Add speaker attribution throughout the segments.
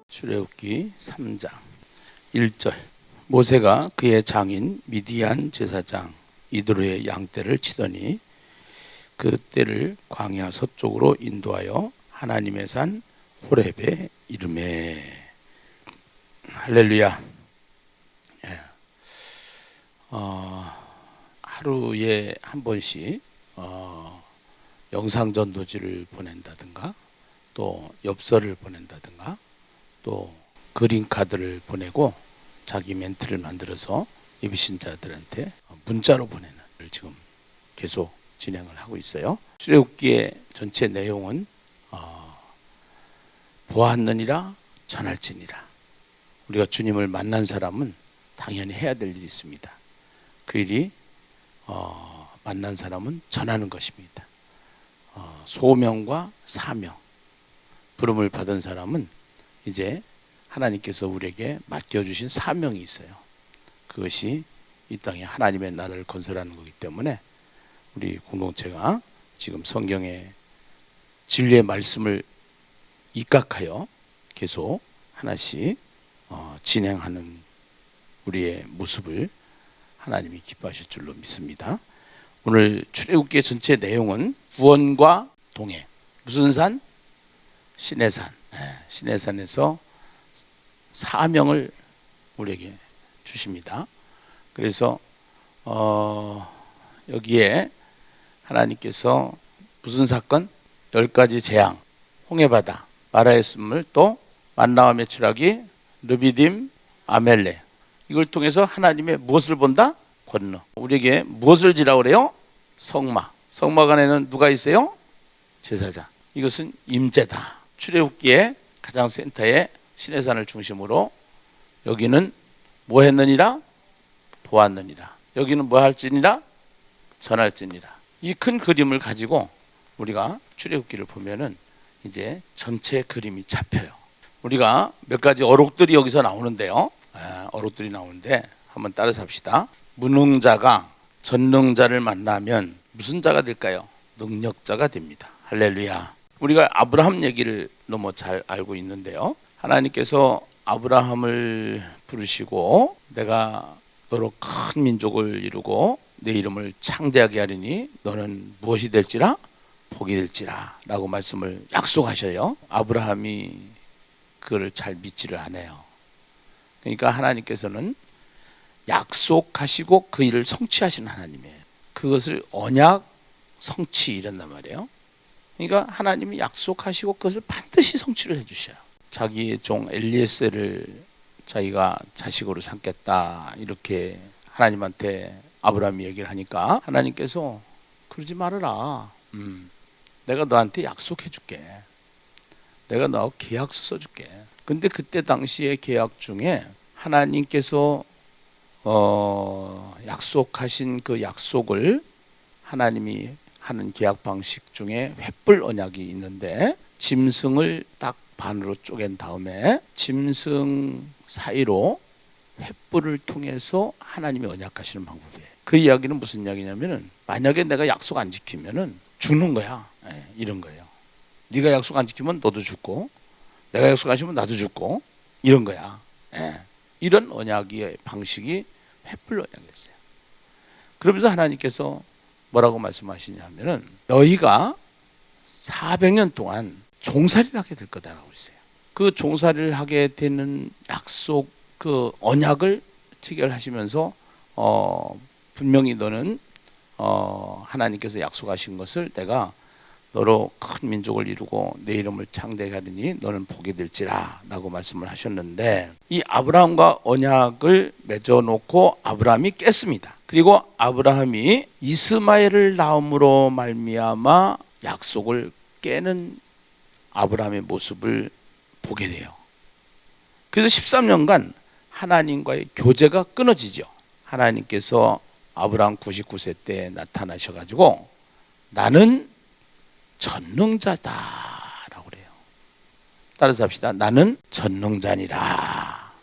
Speaker 1: 출애굽기 3장 1절. 모세가 그의 장인 미디안 제사장 이드로의 양떼를 치더니 그 떼를 광야 서쪽으로 인도하여 하나님의 산 호렙에 이르매. 할렐루야. 예. 하루에 한 번씩 영상 전도지를 보낸다든가, 또 엽서를 보낸다든가, 또 그림 카드를 보내고 자기 멘트를 만들어서 예비신자들한테 문자로 보내는 걸 지금 계속 진행을 하고 있어요. 출애굽기의 전체 내용은 보았느니라 전할지니라. 우리가 주님을 만난 사람은 당연히 해야 될 일이 있습니다. 그 일이 만난 사람은 전하는 것입니다. 소명과 사명, 부름을 받은 사람은 이제 하나님께서 우리에게 맡겨주신 사명이 있어요. 그것이 이 땅에 하나님의 나라를 건설하는 거기 때문에 우리 공동체가 지금 성경의 진리의 말씀을 입각하여 계속 하나씩 진행하는 우리의 모습을 하나님이 기뻐하실 줄로 믿습니다. 오늘 출애굽기의 전체 내용은 구원과 동행. 무슨 산? 시내산. 시내산에서 사명을 우리에게 주십니다. 그래서 여기에 하나님께서 무슨 사건? 10가지 재앙, 홍해바다, 마라의 씀을, 또 만나와 메추라기, 르비딤, 아멜렉. 이걸 통해서 하나님의 무엇을 본다? 권능. 우리에게 무엇을 지라고 그래요? 성막. 성막 안에는 누가 있어요? 제사장. 이것은 임재다. 출애굽기의 가장 센터에 시내산을 중심으로 여기는 뭐 했느니라? 보았느니라. 여기는 뭐 할지니라? 전할지니라. 이 큰 그림을 가지고 우리가 출애굽기를 보면은 이제 전체 그림이 잡혀요. 우리가 몇 가지 어록들이 여기서 나오는데요. 어록들이 나오는데 한번 따라서 합시다. 무능자가 전능자를 만나면 무슨 자가 될까요? 능력자가 됩니다. 할렐루야. 우리가 아브라함 얘기를 너무 잘 알고 있는데요. 하나님께서 아브라함을 부르시고 내가 너로 큰 민족을 이루고 내 이름을 창대하게 하리니 너는 무엇이 될지라? 복이 될지라 라고 말씀을 약속하셔요. 아브라함이 그걸 잘 믿지를 않아요. 그러니까 하나님께서는 약속하시고 그 일을 성취하시는 하나님이에요. 그것을 언약 성취 이란단 말이에요. 그러니까 하나님이 약속하시고 그것을 반드시 성취를 해주셔요. 자기의 종 엘리에셀을 자기가 자식으로 삼겠다 이렇게 하나님한테 아브라함이 얘기를 하니까 하나님께서 그러지 말아라. 내가 너한테 약속해 줄게. 내가 너 계약서 써줄게. 근데 그때 당시의 계약 중에 하나님께서 약속하신 그 약속을 하나님이 하는 계약 방식 중에 횃불 언약이 있는데, 짐승을 딱 반으로 쪼갠 다음에 짐승 사이로 횃불을 통해서 하나님이 언약하시는 방법이에요. 그 이야기는 무슨 이야기냐면은 만약에 내가 약속 안 지키면은 죽는 거야. 이런 거예요. 네가 약속 안 지키면 너도 죽고, 내가 약속 안 지키면 나도 죽고, 이런 거야. 이런 언약의 방식이 횃불 언약이었어요. 그러면서 하나님께서 뭐라고 말씀하시냐면은 너희가 400년 동안 종살이를 하게 될 거다라고 했어요. 그 종살이를 하게 되는 약속, 그 언약을 체결하시면서 분명히 너는 하나님께서 약속하신 것을 내가 너로 큰 민족을 이루고 내 이름을 창대하게 하리니 너는 복이 될지라 라고 말씀을 하셨는데, 이 아브라함과 언약을 맺어놓고 아브라함이 깼습니다. 그리고 아브라함이 이스마엘을 낳음으로 말미암아 약속을 깨는 아브라함의 모습을 보게 돼요. 그래서 13년간 하나님과의 교제가 끊어지죠. 하나님께서 아브라함 99세 때 나타나셔가지고 나는 전능자다라고 그래요. 따라서 합시다. 나는 전능자니라.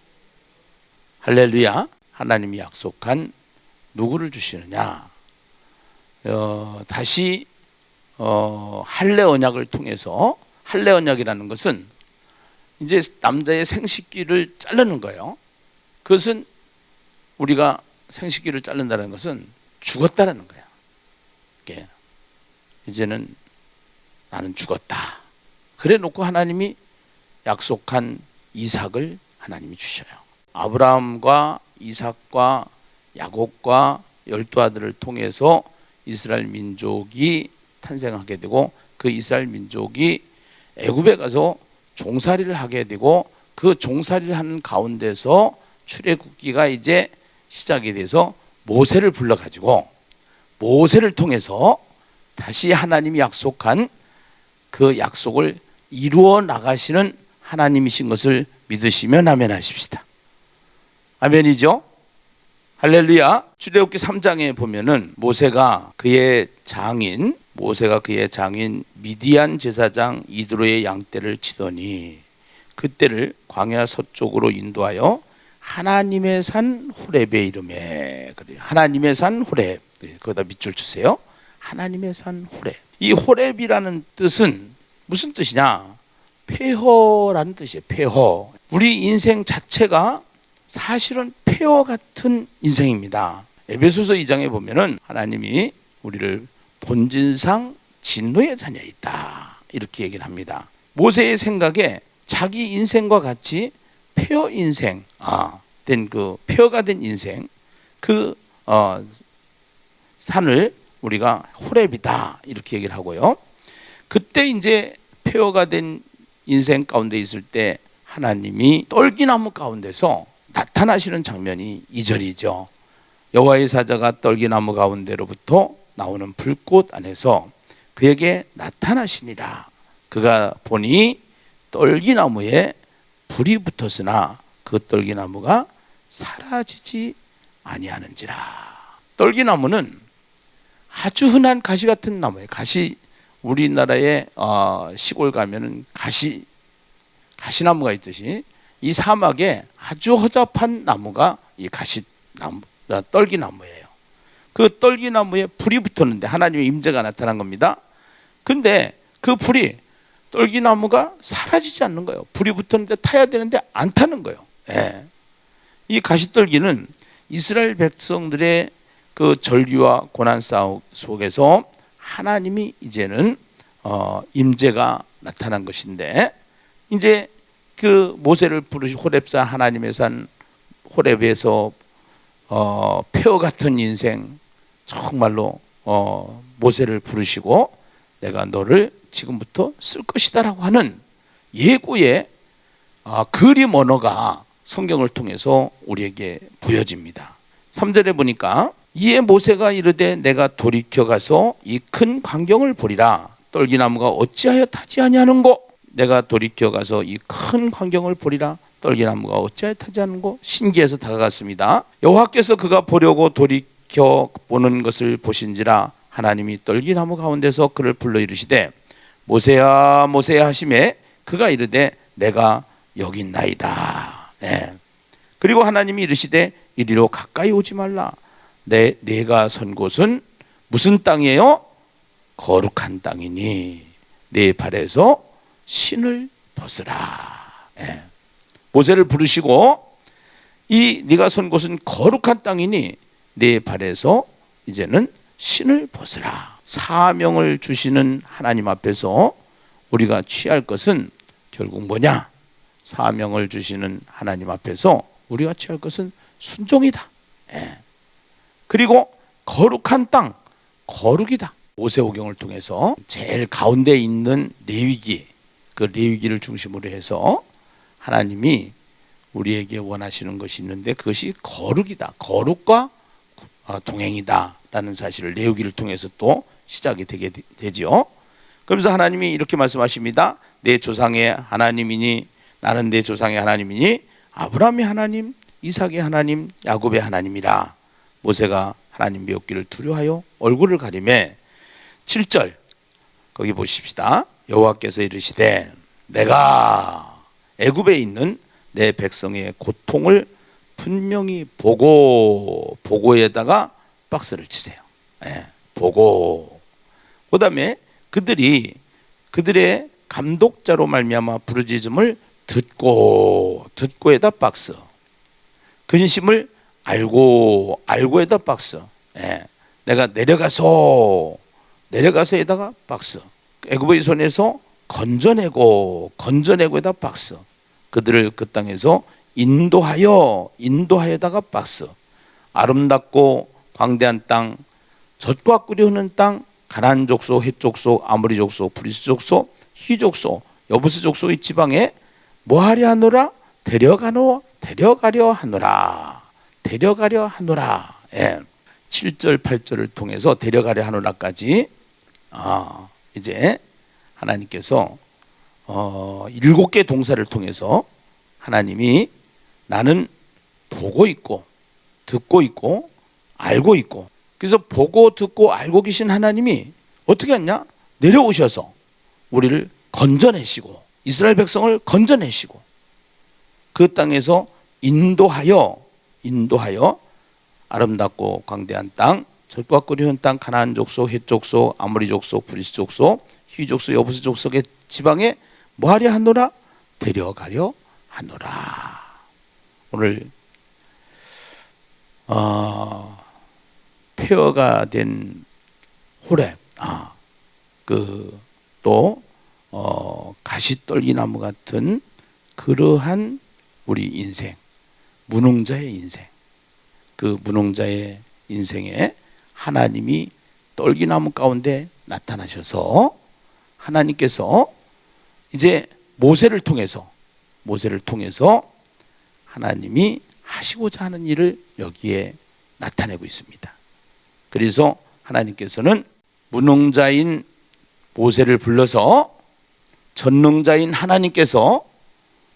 Speaker 1: 할렐루야. 하나님이 약속한 누구를 주시느냐? 다시 할례 언약을 통해서 할례 언약이라는 것은 이제 남자의 생식기를 자르는 거예요. 그것은 우리가 생식기를 자른다는 것은 죽었다라는 거야. 이게 이제는 나는 죽었다. 그래 놓고 하나님이 약속한 이삭을 하나님이 주셔요. 아브라함과 이삭과 야곱과 12아들을 통해서 이스라엘 민족이 탄생하게 되고 그 이스라엘 민족이 애굽에 가서 종살이를 하게 되고 그 종살이를 하는 가운데서 출애굽기가 이제 시작이 돼서 모세를 불러가지고 모세를 통해서 다시 하나님이 약속한 그 약속을 이루어 나가시는 하나님이신 것을 믿으시면 아멘 하십시다. 아멘이죠? 할렐루야. 출애굽기 3장에 보면은 모세가 그의 장인 미디안 제사장 이드로의 양떼를 치더니 그때를 광야 서쪽으로 인도하여 하나님의 산 호렙에 이름에, 그래요. 하나님의 산 호렙. 거기다 밑줄 주세요. 하나님의 산 호렙. 이 호렙이라는 뜻은 무슨 뜻이냐? 폐허라는 뜻이에요. 폐허. 우리 인생 자체가 사실은 폐허 같은 인생입니다. 에베소서 2장에 보면은 하나님이 우리를 본질상 진노의 자녀이다 이렇게 얘기를 합니다. 모세의 생각에 자기 인생과 같이 폐허 인생, 된 그 폐허가 된 인생, 그 산을 우리가 호렙이다 이렇게 얘기를 하고요. 그때 이제 폐허가 된 인생 가운데 있을 때 하나님이 떨기나무 가운데서 나타나시는 장면이 2절이죠. 여호와의 사자가 떨기나무 가운데로부터 나오는 불꽃 안에서 그에게 나타나시니라. 그가 보니 떨기나무에 불이 붙었으나 그 떨기나무가 사라지지 아니하는지라. 떨기나무는 아주 흔한 가시 같은 나무예요. 가시, 우리나라의 시골 가면은 가시나무가 있듯이 이 사막에 아주 허접한 나무가 이 가시나무, 떨기나무예요. 그 떨기나무에 불이 붙었는데 하나님의 임재가 나타난 겁니다. 근데 그 불이 떨기나무가 사라지지 않는 거예요. 불이 붙었는데 타야 되는데 안 타는 거예요. 예. 이 가시떨기는 이스라엘 백성들의 그 전류와 고난 싸움 속에서 하나님이 이제는 임재가 나타난 것인데, 이제 그 모세를 부르신 호렙산, 하나님의 산 호렙에서 폐허 같은 인생, 정말로 모세를 부르시고 내가 너를 지금부터 쓸 것이다라고 하는 예고의 그림 언어가 성경을 통해서 우리에게 보여집니다. 3절에 보니까 이에 모세가 이르되 내가 돌이켜 가서 이 큰 광경을 보리라. 떨기나무가 어찌하여 타지 아니하는고? 내가 돌이켜 가서 이 큰 광경을 보리라. 떨기나무가 어찌하여 타지 않는고? 신기해서 다가갔습니다. 여호와께서 그가 보려고 돌이켜 보는 것을 보신지라 하나님이 떨기나무 가운데서 그를 불러 이르시되 모세야 모세야 하시매 그가 이르되 내가 여기 있나이다. 네. 그리고 하나님이 이르시되 이리로 가까이 오지 말라. 내가 선 곳은 무슨 땅이에요? 거룩한 땅이니 내 발에서 신을 벗으라. 네. 모세를 부르시고 이 네가 선 곳은 거룩한 땅이니 내 발에서 이제는 신을 벗으라. 사명을 주시는 하나님 앞에서 우리가 취할 것은 결국 뭐냐? 사명을 주시는 하나님 앞에서 우리가 취할 것은 순종이다. 예. 그리고 거룩한 땅, 거룩이다. 모세오경을 통해서 제일 가운데 있는 레위기, 그 레위기를 중심으로 해서 하나님이 우리에게 원하시는 것이 있는데 그것이 거룩이다. 거룩과 동행이다 라는 사실을 레위기를 통해서 또 시작이 되지요. 그러면서 하나님이 이렇게 말씀하십니다. 내 조상의 하나님이니 나는 내 조상의 하나님이니 아브라함의 하나님, 이삭의 하나님, 야곱의 하나님이라. 모세가 하나님 미혹기를 두려워하여 얼굴을 가리매 7절 거기 보십시다. 여호와께서 이르시되 내가 애굽에 있는 내 백성의 고통을 분명히 보고에다가 박스를 치세요. 네, 보고. 그 다음에 그들의 감독자로 말미암아 부르짖음을 듣고에다 박스. 근심을 알고에다 박스. 예. 내가 내려가서에다가 박스. 애굽의 손에서 건져내고에다 박스. 그들을 그 땅에서 인도하여다가 박스. 아름답고 광대한 땅, 젖과 꿀이 흐르는 땅, 가나안 족속, 헷 족속, 아모리 족속, 브리스 족속, 히 족속, 여부스 족속의 지방에 뭐하려 하노라? 데려가려 하노라. 예. 7절 8절을 통해서 데려가려 하노라까지 이제 하나님께서 7개 동사를 통해서 하나님이 나는 보고 있고 듣고 있고 알고 있고, 그래서 보고 듣고 알고 계신 하나님이 어떻게 했냐? 내려오셔서 우리를 건져내시고 이스라엘 백성을 건져내시고 그 땅에서 인도하여 아름답고 광대한 땅, 젖과 꿀이 흐르는 땅, 가나안 족속, 헷 족속, 아모리 족속, 브리스 족속, 히 족속, 여부스 족속의 지방에 뭐하려 하노라? 데려가려 하노라. 오늘 폐허가 된 호렙, 또 가시떨기나무 같은 그러한 우리 인생, 무능자의 인생, 그 무능자의 인생에 하나님이 떨기나무 가운데 나타나셔서 하나님께서 이제 모세를 통해서 하나님이 하시고자 하는 일을 여기에 나타내고 있습니다. 그래서 하나님께서는 무능자인 모세를 불러서 전능자인 하나님께서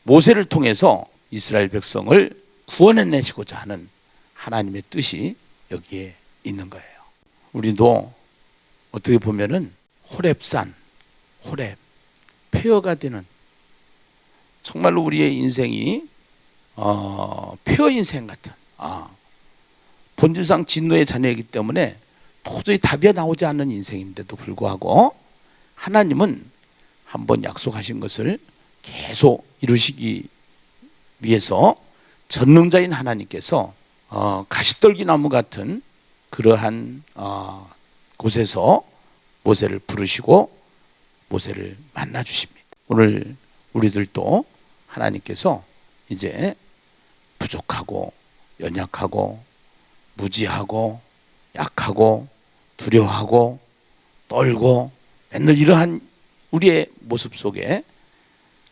Speaker 1: 모세를 통해서 이스라엘 백성을 구원해내시고자 하는 하나님의 뜻이 여기에 있는 거예요. 우리도 어떻게 보면은 호렙 폐허가 되는, 정말로 우리의 인생이 폐허 인생 같은, 본질상 진노의 자녀이기 때문에 도저히 답이 나오지 않는 인생인데도 불구하고 하나님은 한번 약속하신 것을 계속 이루시기 위해서 전능자인 하나님께서 가시떨기 나무 같은 그러한 곳에서 모세를 부르시고 모세를 만나 주십니다. 오늘 우리들도 하나님께서 이제 부족하고 연약하고 무지하고 약하고 두려워하고 떨고 맨날 이러한 우리의 모습 속에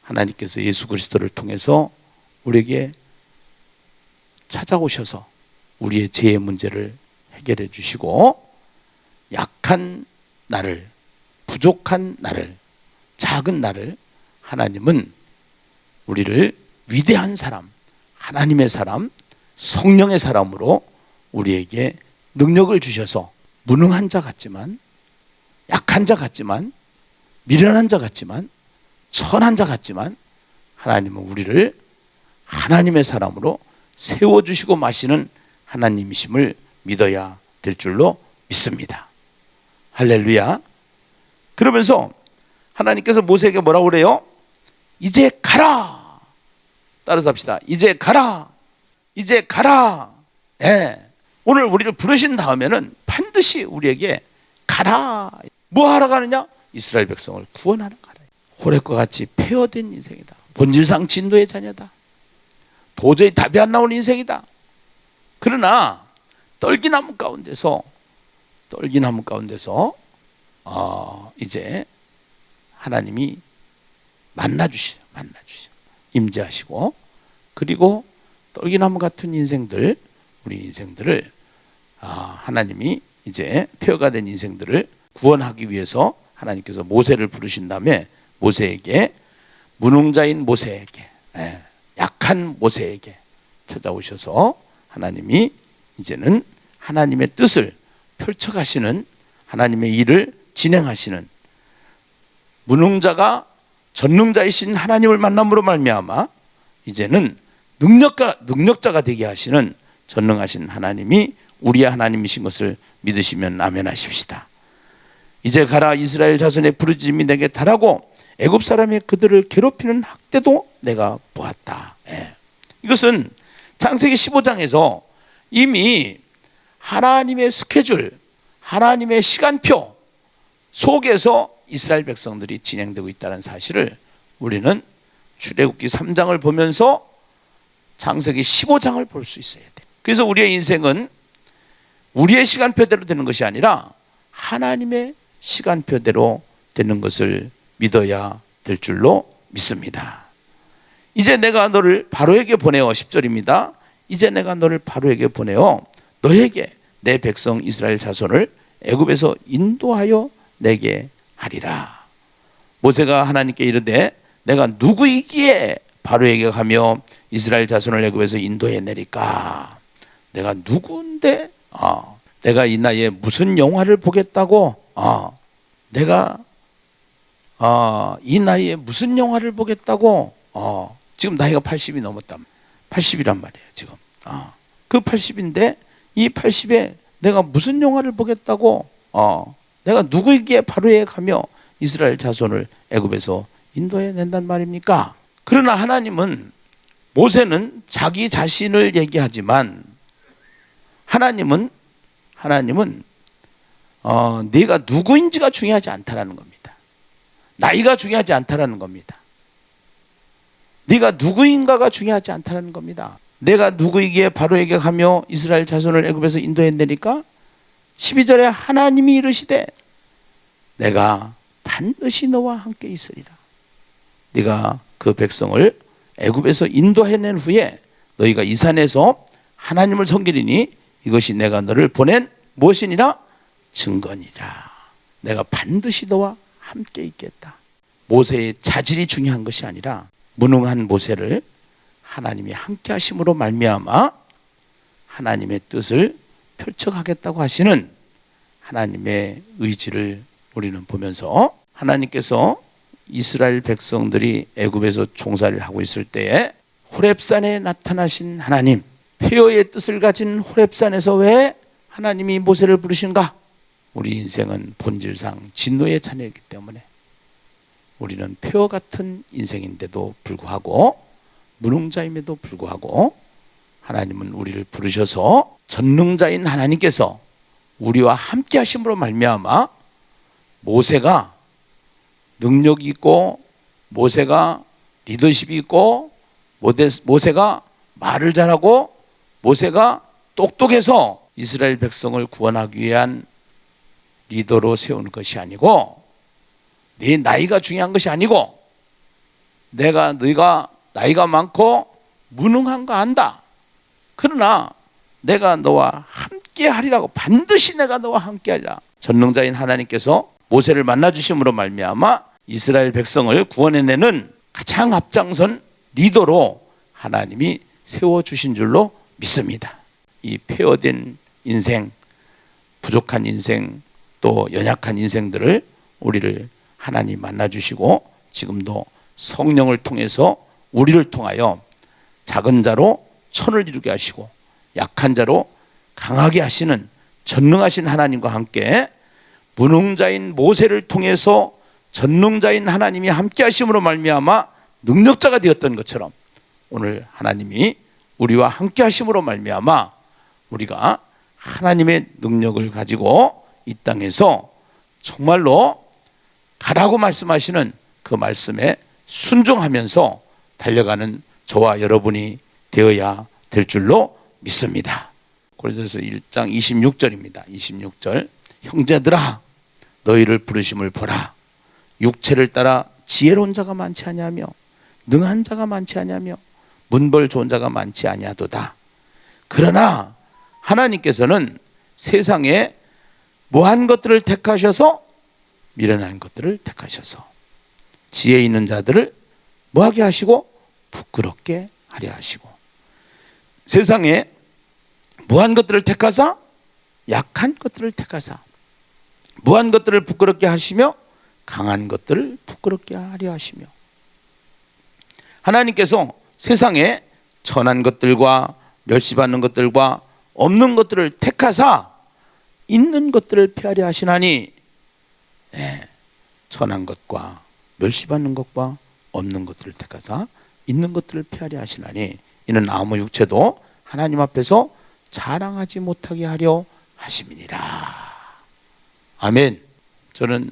Speaker 1: 하나님께서 예수 그리스도를 통해서 우리에게 찾아오셔서 우리의 죄의 문제를 해결해 주시고 약한 나를, 부족한 나를, 작은 나를 하나님은 우리를 위대한 사람, 하나님의 사람, 성령의 사람으로 우리에게 능력을 주셔서 무능한 자 같지만, 약한 자 같지만, 미련한 자 같지만, 천한 자 같지만 하나님은 우리를 하나님의 사람으로 세워주시고 마시는 하나님이심을 믿어야 될 줄로 믿습니다. 할렐루야. 그러면서 하나님께서 모세에게 뭐라고 그래요? 이제 가라. 따라서 합시다. 이제 가라. 예. 오늘 우리를 부르신 다음에는 반드시 우리에게 가라. 뭐 하러 가느냐? 이스라엘 백성을 구원하러 가라. 호렙과 같이 폐허된 인생이다. 본질상 진노의 자녀다. 도저히 답이 안 나오는 인생이다. 그러나 떨기나무 가운데서 이제 하나님이 만나주시죠. 임재하시고, 그리고 떨기나무 같은 인생들, 우리 인생들을 하나님이 이제 폐허가 된 인생들을 구원하기 위해서 하나님께서 모세를 부르신 다음에 모세에게, 무능자인 모세에게, 약한 모세에게 찾아오셔서 하나님이 이제는 하나님의 뜻을 펼쳐가시는, 하나님의 일을 진행하시는, 무능자가 전능자이신 하나님을 만남으로 말미암아 이제는 능력자가 되게 하시는 전능하신 하나님이 우리의 하나님이신 것을 믿으시면 아멘하십시다. 이제 가라. 이스라엘 자손의 부르짖음이 내게 달하고 애굽 사람이 그들을 괴롭히는 학대도 내가 보았다. 이것은 창세기 15장에서 이미 하나님의 스케줄, 하나님의 시간표 속에서 이스라엘 백성들이 진행되고 있다는 사실을 우리는 출애굽기 3장을 보면서 창세기 15장을 볼 수 있어야 돼. 그래서 우리의 인생은 우리의 시간표대로 되는 것이 아니라 하나님의 시간표대로 되는 것을 믿어야 될 줄로 믿습니다. 이제 내가 너를 바로에게 보내어 10절입니다. 이제 내가 너를 바로에게 보내어 너에게 내 백성 이스라엘 자손을 애굽에서 인도하여 내게 하리라. 모세가 하나님께 이르되 내가 누구이기에 바로에게 가며 이스라엘 자손을 애굽에서 인도해 내리까? 내가 누구인데? 내가 이 나이에 무슨 영화를 보겠다고? 내가 이 나이에 무슨 영화를 보겠다고? 지금 나이가 80이 넘었다. 80이란 말이에요 지금. 그 80인데 이 80에 내가 무슨 영화를 보겠다고? 내가 누구에게 바로에 가며 이스라엘 자손을 애굽에서 인도해 낸단 말입니까? 그러나 하나님은, 모세는 자기 자신을 얘기하지만 하나님은 네가 누구인지가 중요하지 않다라는 겁니다. 나이가 중요하지 않다라는 겁니다. 네가 누구인가가 중요하지 않다라는 겁니다. 내가 누구이기에 바로에게 가며 이스라엘 자손을 애굽에서 인도해 내니까 12절에 하나님이 이르시되 내가 반드시 너와 함께 있으리라. 네가 그 백성을 애굽에서 인도해낸 후에 너희가 이 산에서 하나님을 섬기리니 이것이 내가 너를 보낸 무엇이니라? 증거니라. 내가 반드시 너와 함께 있겠다. 모세의 자질이 중요한 것이 아니라 무능한 모세를 하나님이 함께 하심으로 말미암아 하나님의 뜻을 펼쳐가겠다고 하시는 하나님의 의지를 우리는 보면서, 하나님께서 이스라엘 백성들이 애굽에서 종살이를 하고 있을 때에 호렙산에 나타나신 하나님, 폐허의 뜻을 가진 호렙산에서 왜 하나님이 모세를 부르신가? 우리 인생은 본질상 진노의 자녀이기 때문에 우리는 폐허 같은 인생인데도 불구하고, 무능자임에도 불구하고 하나님은 우리를 부르셔서 전능자인 하나님께서 우리와 함께 하심으로 말미암아 모세가 능력이 있고, 모세가 리더십이 있고, 모세가 말을 잘하고, 모세가 똑똑해서 이스라엘 백성을 구원하기 위한 리더로 세우는 것이 아니고, 네 나이가 중요한 것이 아니고, 너희가 나이가 많고 무능한 거 안다. 그러나 내가 너와 함께 하리라고, 반드시 내가 너와 함께 하리라. 전능자인 하나님께서 모세를 만나주심으로 말미암아 이스라엘 백성을 구원해내는 가장 앞장선 리더로 하나님이 세워주신 줄로 믿습니다. 이 폐허된 인생, 부족한 인생, 또 연약한 인생들을 우리를 하나님 만나주시고 지금도 성령을 통해서 우리를 통하여 작은 자로 천을 이루게 하시고 약한 자로 강하게 하시는 전능하신 하나님과 함께 무능자인 모세를 통해서 전능자인 하나님이 함께 하심으로 말미암아 능력자가 되었던 것처럼 오늘 하나님이 우리와 함께 하심으로 말미암아 우리가 하나님의 능력을 가지고 이 땅에서 정말로 가라고 말씀하시는 그 말씀에 순종하면서 달려가는 저와 여러분이 되어야 될 줄로 믿습니다. 고린도서 1장 26절입니다. 26절, 형제들아 너희를 부르심을 보라. 육체를 따라 지혜로운 자가 많지 아니하며 능한 자가 많지 아니하며 문벌 좋은 자가 많지 아니하도다. 그러나 하나님께서는 세상에 무한 것들을 택하셔서 미련한 것들을 택하셔서 지혜 있는 자들을 뭐하게 하시고 부끄럽게 하려 하시고, 세상에 무한 것들을 택하사 약한 것들을 택하사 무한 것들을 부끄럽게 하시며 강한 것들을 부끄럽게 하려 하시며, 하나님께서 세상에 천한 것들과 멸시받는 것들과 없는 것들을 택하사 있는 것들을 피하려 하시나니, 천한 것과 멸시받는 것과 없는 것들을 택하사 있는 것들을 폐하려 하시나니 이는 아무 육체도 하나님 앞에서 자랑하지 못하게 하려 하심이니라. 아멘. 저는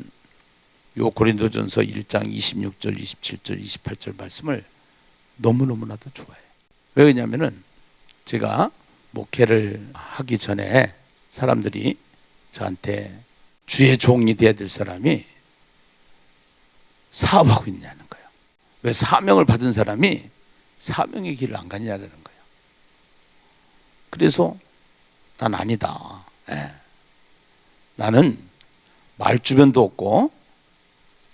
Speaker 1: 요 고린도전서 1장 26절, 27절, 28절 말씀을 너무너무나도 좋아해요. 왜 그러냐면은 제가 목회를 하기 전에 사람들이 저한테 주의 종이 되어야 될 사람이 사업하고 있냐는 거예요. 왜 사명을 받은 사람이 사명의 길을 안 가냐는 거예요. 그래서 난 아니다. 나는 말주변도 없고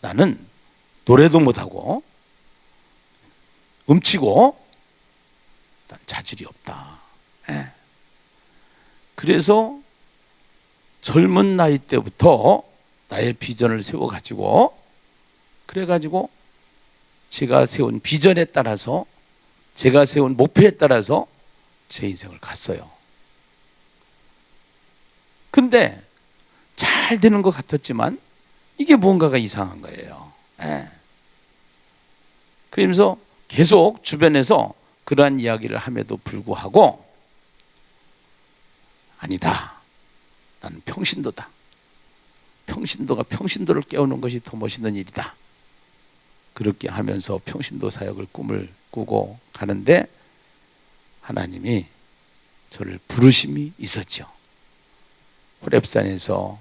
Speaker 1: 나는 노래도 못하고 음치고 난 자질이 없다. 그래서 젊은 나이 때부터 나의 비전을 세워가지고 그래가지고 제가 세운 비전에 따라서 제가 세운 목표에 따라서 제 인생을 갔어요. 근데 잘 되는 것 같았지만 이게 뭔가가 이상한 거예요. 그러면서 계속 주변에서 그러한 이야기를 함에도 불구하고 아니다. 나는 평신도다. 평신도가 평신도를 깨우는 것이 더 멋있는 일이다. 그렇게 하면서 평신도 사역을 꿈을 꾸고 가는데 하나님이 저를 부르심이 있었죠. 호렙산에서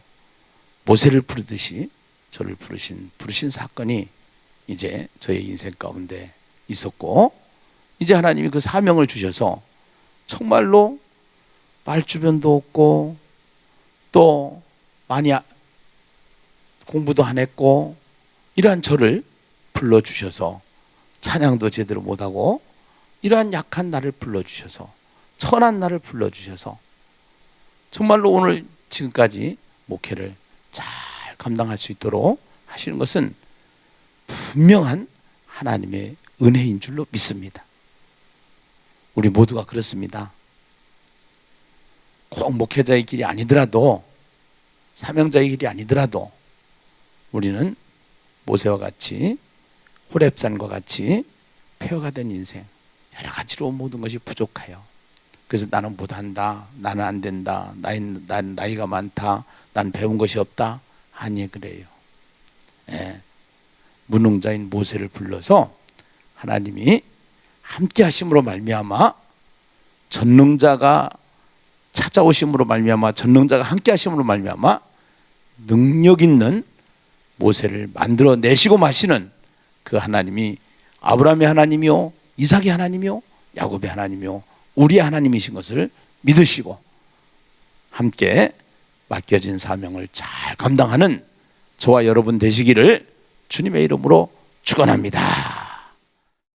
Speaker 1: 모세를 부르듯이 저를 부르신 사건이 이제 저의 인생 가운데 있었고 이제 하나님이 그 사명을 주셔서 정말로 말주변도 없고 또 많이 공부도 안 했고 이러한 저를 불러주셔서 찬양도 제대로 못하고 이러한 약한 나를 불러주셔서 천한 나를 불러주셔서 정말로 오늘 지금까지 목회를 잘 감당할 수 있도록 하시는 것은 분명한 하나님의 은혜인 줄로 믿습니다. 우리 모두가 그렇습니다. 꼭 목회자의 길이 아니더라도 사명자의 길이 아니더라도 우리는 모세와 같이 호렙산과 같이 폐허가 된 인생 여러 가지로 모든 것이 부족해요. 그래서 나는 못한다, 나는 안 된다, 난 나이가 많다, 난 배운 것이 없다. 아니 그래요. 무능자인 모세를 불러서 하나님이 함께 하심으로 말미암아 전능자가 찾아오심으로 말미암아 전능자가 함께 하심으로 말미암아 능력 있는 모세를 만들어 내시고 마시는 그 하나님이 아브라함의 하나님이요 이삭의 하나님이요 야곱의 하나님이요 우리의 하나님이신 것을 믿으시고 함께 맡겨진 사명을 잘 감당하는 저와 여러분 되시기를 주님의 이름으로 축원합니다.